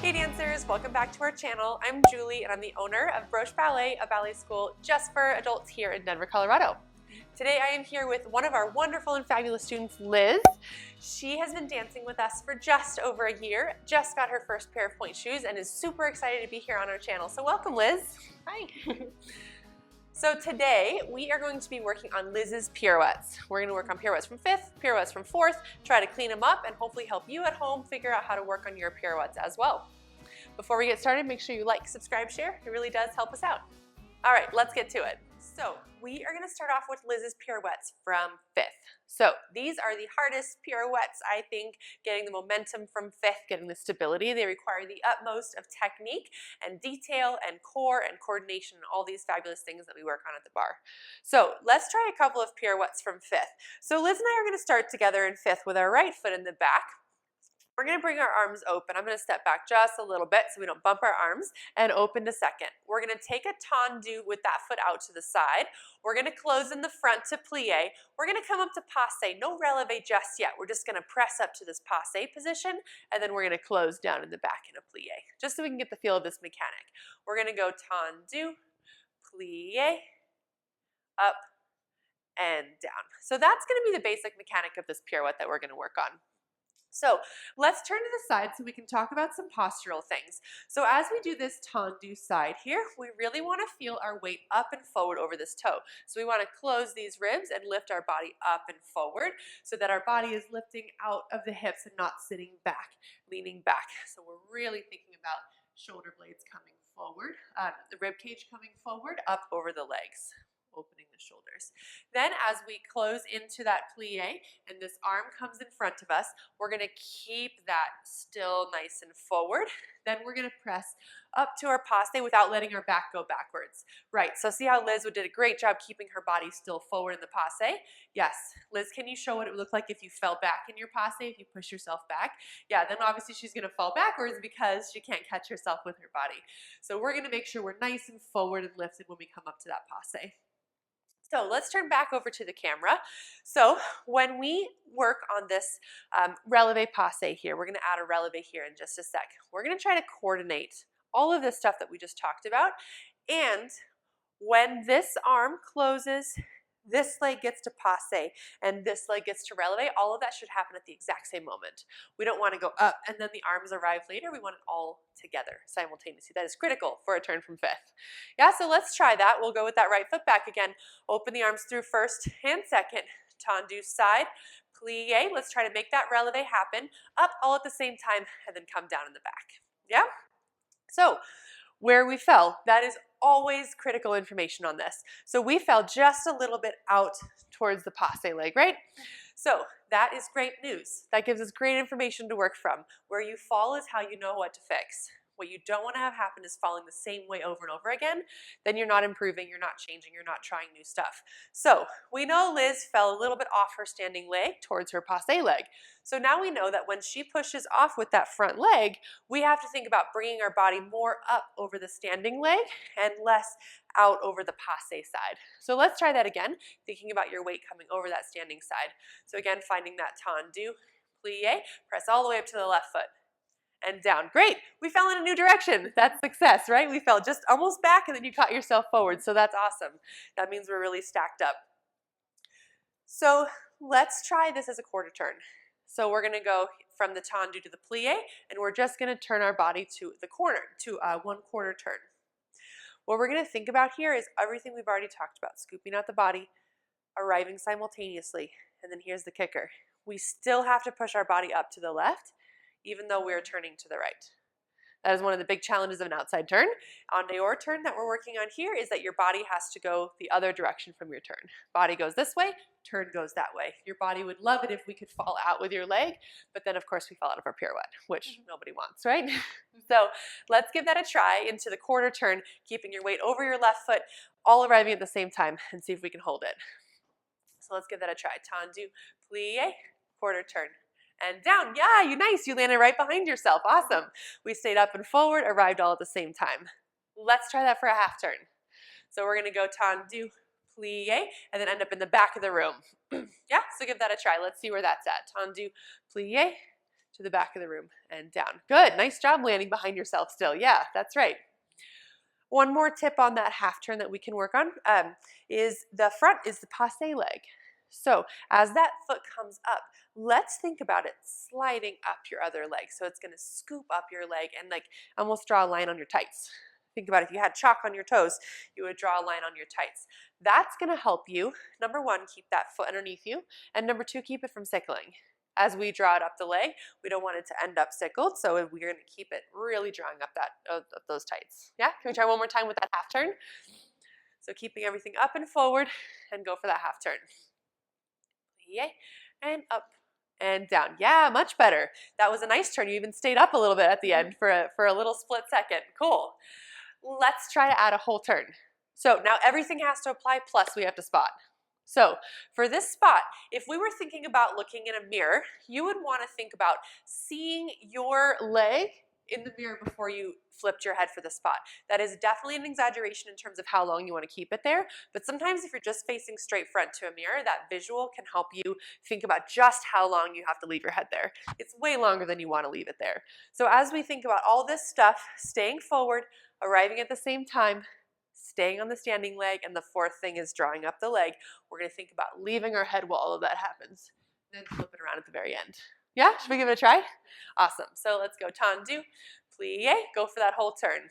Hey dancers, welcome back to our channel. I'm Julie and I'm the owner of Broche Ballet, a ballet school just for adults here in Denver, Colorado. Today I am here with one of our wonderful and fabulous students, Liz. She has been dancing with us for just over a year, just got her first pair of pointe shoes, and is super excited to be here on our channel. So welcome, Liz. Hi. So today we are going to be working on Liz's pirouettes. We're going to work on pirouettes from 5th, pirouettes from 4th, try to clean them up and hopefully help you at home figure out how to work on your pirouettes as well. Before we get started, make sure you like, subscribe, share. It really does help us out. All right, let's get to it. So we are going to start off with Liz's pirouettes from 5th. So these are the hardest pirouettes, I think, getting the momentum from 5th, getting the stability. They require the utmost of technique and detail and core and coordination and all these fabulous things that we work on at the bar. So let's try a couple of pirouettes from 5th. So Liz and I are going to start together in 5th with our right foot in the back. We're going to bring our arms open. I'm going to step back just a little bit so we don't bump our arms, and open to 2nd. We're going to take a tendu with that foot out to the side. We're going to close in the front to plie. We're going to come up to passe. No releve just yet. We're just going to press up to this passe position, and then we're going to close down in the back in a plie, just so we can get the feel of this mechanic. We're going to go tendu, plie, up, and down. So that's going to be the basic mechanic of this pirouette that we're going to work on. So let's turn to the side so we can talk about some postural things. So as we do this tendu side here, we really want to feel our weight up and forward over this toe. So we want to close these ribs and lift our body up and forward so that our body is lifting out of the hips and not sitting back, leaning back. So we're really thinking about shoulder blades coming forward, the rib cage coming forward, up over the legs, opening the shoulders. Then as we close into that plie and this arm comes in front of us, we're going to keep that still nice and forward. Then we're going to press up to our passe without letting our back go backwards. Right, so see how Liz did a great job keeping her body still forward in the passe? Yes. Liz, can you show what it would look like if you fell back in your passe, if you push yourself back? Yeah, then obviously she's going to fall backwards because she can't catch herself with her body. So we're going to make sure we're nice and forward and lifted when we come up to that passe. So let's turn back over to the camera. So when we work on this releve passe here, we're going to add a releve here in just a sec. We're going to try to coordinate all of this stuff that we just talked about. And when this arm closes, this leg gets to passe and this leg gets to releve, all of that should happen at the exact same moment. We don't want to go up and then the arms arrive later. We want it all together simultaneously. That is critical for a turn from 5th. Yeah, so let's try that. We'll go with that right foot back again. Open the arms through 1st and 2nd. Tendu side, plie. Let's try to make that releve happen. Up all at the same time and then come down in the back. Yeah? So where we fell, that is always critical information on this. So we fell just a little bit out towards the passe leg, right? So that is great news. That gives us great information to work from. Where you fall is how you know what to fix. What you don't want to have happen is falling the same way over and over again. Then you're not improving, you're not changing, you're not trying new stuff. So we know Liz fell a little bit off her standing leg towards her passe leg. So now we know that when she pushes off with that front leg, we have to think about bringing our body more up over the standing leg and less out over the passe side. So let's try that again, thinking about your weight coming over that standing side. So again, finding that tendu, plie, press all the way up to the left foot. And down. Great. We fell in a new direction. That's success, right? We fell just almost back and then you caught yourself forward. So that's awesome. That means we're really stacked up. So let's try this as a quarter turn. So we're going to go from the tendu to the plie and we're just going to turn our body to the corner, to a 1/4 turn. What we're going to think about here is everything we've already talked about. Scooping out the body, arriving simultaneously, and then here's the kicker. We still have to push our body up to the left even though we're turning to the right. That is one of the big challenges of an outside turn. En dehors turn that we're working on here is that your body has to go the other direction from your turn. Body goes this way, turn goes that way. Your body would love it if we could fall out with your leg, but then of course we fall out of our pirouette, which nobody wants, right? So let's give that a try into the quarter turn, keeping your weight over your left foot, all arriving at the same time, and see if we can hold it. So let's give that a try. Tendu, plie, quarter turn. And down. Yeah, you nice. You landed right behind yourself. Awesome. We stayed up and forward, arrived all at the same time. Let's try that for a half turn. So we're going to go tendu, plie, and then end up in the back of the room. Yeah, so give that a try. Let's see where that's at. Tendu, plie, to to the back of the room and down. Good, nice job landing behind yourself still. Yeah, that's right. One more tip on that half turn that we can work on is the front is the passe leg. So as that foot comes up, let's think about it sliding up your other leg. So it's going to scoop up your leg and like almost draw a line on your tights. Think about it. If you had chalk on your toes, you would draw a line on your tights. That's going to help you, number one, keep that foot underneath you, and number two, keep it from sickling. As we draw it up the leg, we don't want it to end up sickled, so we're going to keep it really drawing up those tights. Yeah? Can we try one more time with that half turn? So keeping everything up and forward, and go for that half turn. Yay, and up and down. Yeah, much better. That was a nice turn. You even stayed up a little bit at the end for a little split second. Cool. Let's try to add a whole turn. So now everything has to apply, plus we have to spot. So for this spot, if we were thinking about looking in a mirror, you would want to think about seeing your leg in the mirror before you flipped your head for the spot. That is definitely an exaggeration in terms of how long you want to keep it there, but sometimes if you're just facing straight front to a mirror, that visual can help you think about just how long you have to leave your head there. It's way longer than you want to leave it there. So as we think about all this stuff, staying forward, arriving at the same time, staying on the standing leg, and the fourth thing is drawing up the leg, we're going to think about leaving our head while all of that happens, then flip it around at the very end. Yeah, should we give it a try? Awesome. So let's go tendu, plie, go for that whole turn.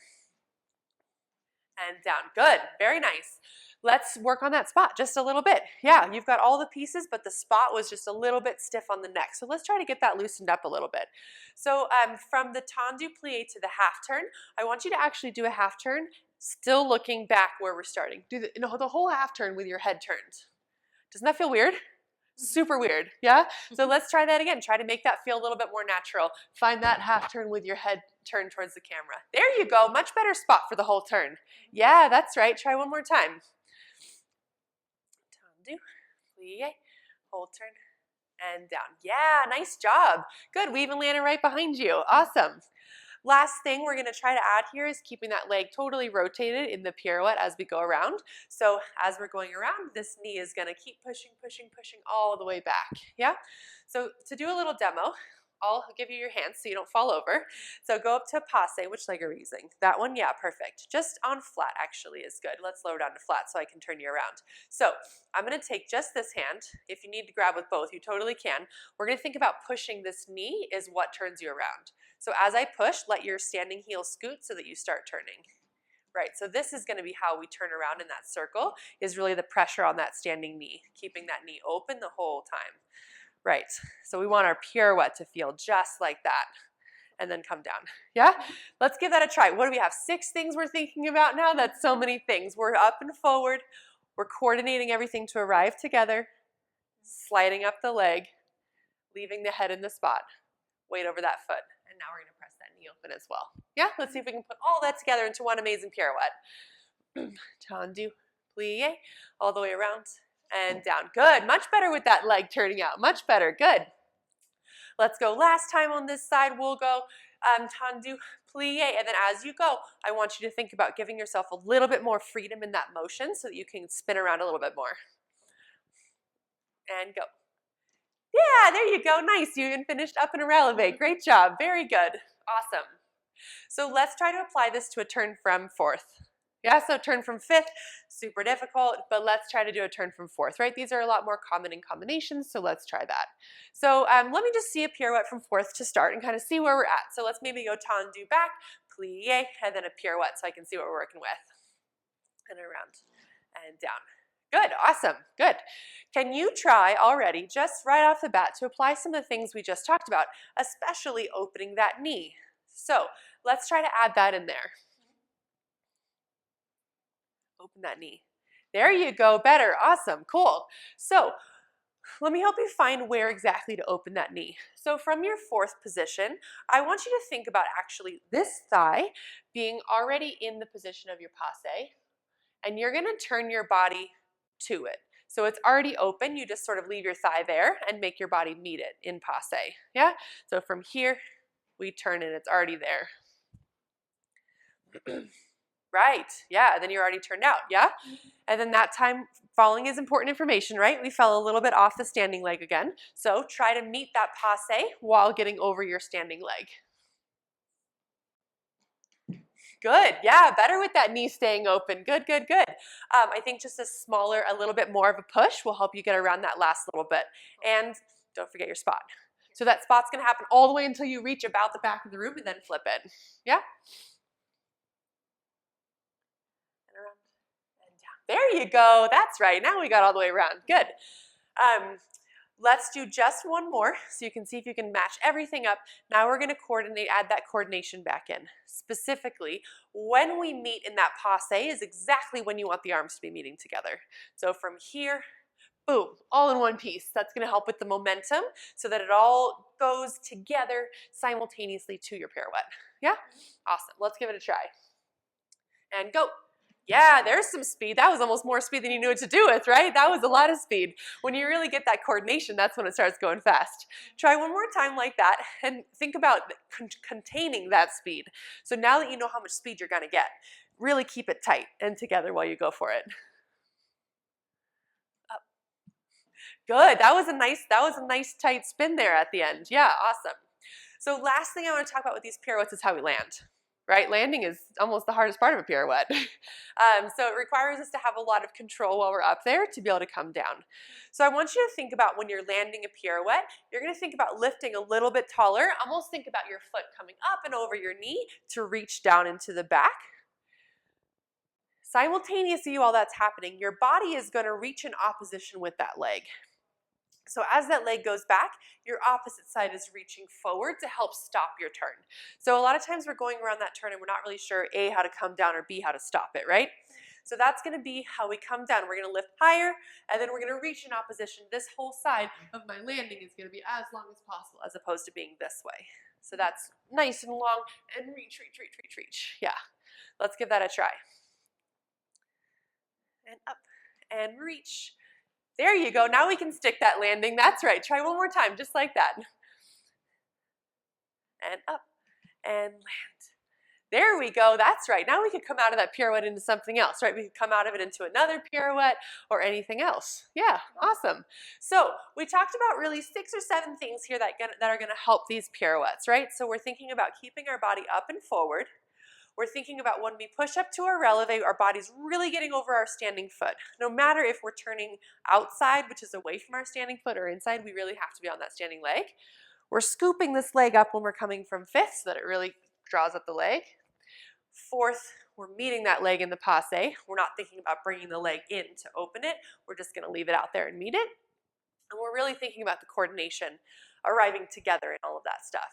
And down. Good. Very nice. Let's work on that spot just a little bit. Yeah, you've got all the pieces, but the spot was just a little bit stiff on the neck. So let's try to get that loosened up a little bit. So from the tendu plie to the half turn, I want you to actually do a half turn, still looking back where we're starting. Do the whole half turn with your head turned. Doesn't that feel weird? Super weird, yeah? So let's try that again. Try to make that feel a little bit more natural. Find that half turn with your head turned towards the camera. There you go, much better spot for the whole turn. Yeah, that's right. Try one more time. Tendu, plie, whole turn, and down. Yeah, nice job. Good, we even landed right behind you. Awesome. Last thing we're going to try to add here is keeping that leg totally rotated in the pirouette as we go around. So as we're going around, this knee is going to keep pushing, pushing, pushing all the way back. Yeah? So to do a little demo, I'll give you your hands so you don't fall over. So go up to passe. Which leg are we using? That one? Yeah, perfect. Just on flat actually is good. Let's lower down to flat so I can turn you around. So I'm going to take just this hand. If you need to grab with both, you totally can. We're going to think about pushing this knee is what turns you around. So as I push, let your standing heel scoot so that you start turning. Right, so this is going to be how we turn around in that circle, is really the pressure on that standing knee, keeping that knee open the whole time. Right, so we want our pirouette to feel just like that, and then come down. Yeah? Let's give that a try. What do we have? 6 things we're thinking about now? That's so many things. We're up and forward. We're coordinating everything to arrive together, sliding up the leg, leaving the head in the spot, weight over that foot. And now we're going to press that knee open as well. Yeah, let's see if we can put all that together into one amazing pirouette. Tendu, plie, all the way around and down. Good, much better with that leg turning out. Much better, good. Let's go last time on this side. We'll go tendu, plie, and then as you go, I want you to think about giving yourself a little bit more freedom in that motion so that you can spin around a little bit more. And go. Yeah, there you go. Nice. You even finished up in a releve. Great job. Very good. Awesome. So let's try to apply this to a turn from fourth. Yeah, so turn from fifth, super difficult, but let's try to do a turn from fourth, right? These are a lot more common in combinations, so let's try that. So let me just see a pirouette from fourth to start and kind of see where we're at. So let's maybe go tendu back, plie, and then a pirouette so I can see what we're working with. And around and down. Good, awesome, good. Can you try already, just right off the bat, to apply some of the things we just talked about, especially opening that knee? So let's try to add that in there. Open that knee. There you go, better, awesome, cool. So let me help you find where exactly to open that knee. So from your fourth position, I want you to think about actually this thigh being already in the position of your passe, and you're gonna turn your body to it. So it's already open, you just sort of leave your thigh there and make your body meet it in passe, yeah? So from here, we turn and it's already there. Right, yeah, then you're already turned out, yeah? And then that time, falling is important information, right? We fell a little bit off the standing leg again. So try to meet that passe while getting over your standing leg. Good, yeah, better with that knee staying open. Good, good, good. I think just a little bit more of a push will help you get around that last little bit. And don't forget your spot. So that spot's gonna happen all the way until you reach about the back of the room and then flip it. Yeah? And around and down. There you go, that's right. Now we got all the way around, good. Let's do just one more so you can see if you can match everything up. Now we're gonna add that coordination back in. Specifically, when we meet in that passe is exactly when you want the arms to be meeting together. So from here, boom, all in one piece. That's gonna help with the momentum so that it all goes together simultaneously to your pirouette. Yeah? Awesome, let's give it a try. And go. Yeah, there's some speed. That was almost more speed than you knew what to do with, right? That was a lot of speed. When you really get that coordination, that's when it starts going fast. Try one more time like that and think about containing that speed. So now that you know how much speed you're gonna get, really keep it tight and together while you go for it. Up. Good, that was a nice tight spin there at the end. Yeah, awesome. So last thing I want to talk about with these pirouettes is how we land. Right? Landing is almost the hardest part of a pirouette. So it requires us to have a lot of control while we're up there to be able to come down. So I want you to think about when you're landing a pirouette, you're going to think about lifting a little bit taller. Almost think about your foot coming up and over your knee to reach down into the back. Simultaneously while that's happening, your body is going to reach in opposition with that leg. So as that leg goes back, your opposite side is reaching forward to help stop your turn. So a lot of times we're going around that turn and we're not really sure A, how to come down, or B, how to stop it, right? So that's going to be how we come down. We're going to lift higher, and then we're going to reach in opposition. This whole side of my landing is going to be as long as possible as opposed to being this way. So that's nice and long, and reach, reach, reach, reach, reach. Yeah, let's give that a try. And up, and reach. There you go. Now we can stick that landing. That's right. Try one more time, just like that. And up and land. There we go. That's right. Now we could come out of that pirouette into something else, right? We could come out of it into another pirouette or anything else. Yeah, awesome. So we talked about really 6 or 7 things here that are going to help these pirouettes, right? So we're thinking about keeping our body up and forward. We're thinking about when we push up to our releve, our body's really getting over our standing foot. No matter if we're turning outside, which is away from our standing foot, or inside, we really have to be on that standing leg. We're scooping this leg up when we're coming from 5th so that it really draws up the leg. 4th, we're meeting that leg in the passe. We're not thinking about bringing the leg in to open it. We're just going to leave it out there and meet it. And we're really thinking about the coordination, arriving together and all of that stuff.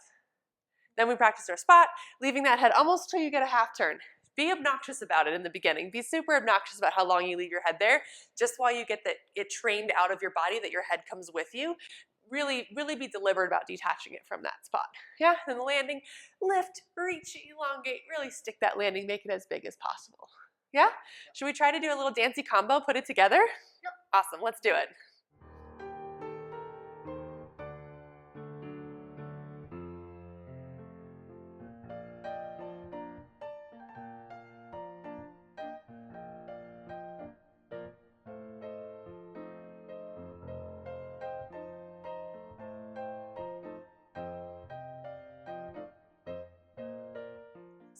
Then we practice our spot, leaving that head almost till you get a half turn. Be obnoxious about it in the beginning. Be super obnoxious about how long you leave your head there, just while you get it trained out of your body that your head comes with you. Really, really be deliberate about detaching it from that spot. Yeah, and the landing, lift, reach, elongate, really stick that landing, make it as big as possible. Yeah? Should we try to do a little dancey combo, put it together? Yep. Awesome, let's do it.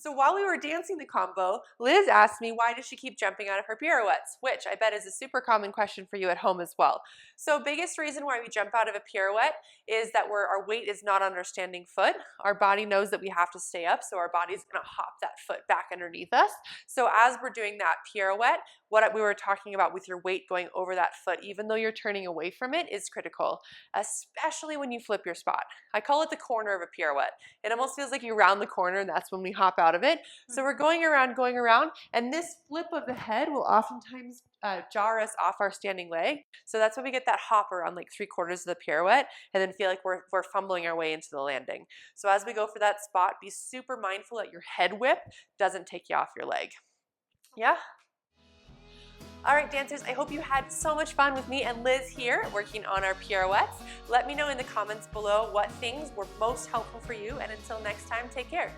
So while we were dancing the combo, Liz asked me why does she keep jumping out of her pirouettes, which I bet is a super common question for you at home as well. So biggest reason why we jump out of a pirouette is that our weight is not on our standing foot. Our body knows that we have to stay up, so our body's gonna hop that foot back underneath us. So as we're doing that pirouette, what we were talking about with your weight going over that foot, even though you're turning away from it, is critical, especially when you flip your spot. I call it the corner of a pirouette. It almost feels like you round the corner, and that's when we hop out of it. So we're going around, and this flip of the head will oftentimes jar us off our standing leg. So that's when we get that hopper on like 3/4 of the pirouette, and then feel like we're fumbling our way into the landing. So as we go for that spot, be super mindful that your head whip doesn't take you off your leg. Yeah? All right, dancers, I hope you had so much fun with me and Liz here working on our pirouettes. Let me know in the comments below what things were most helpful for you, and until next time, take care.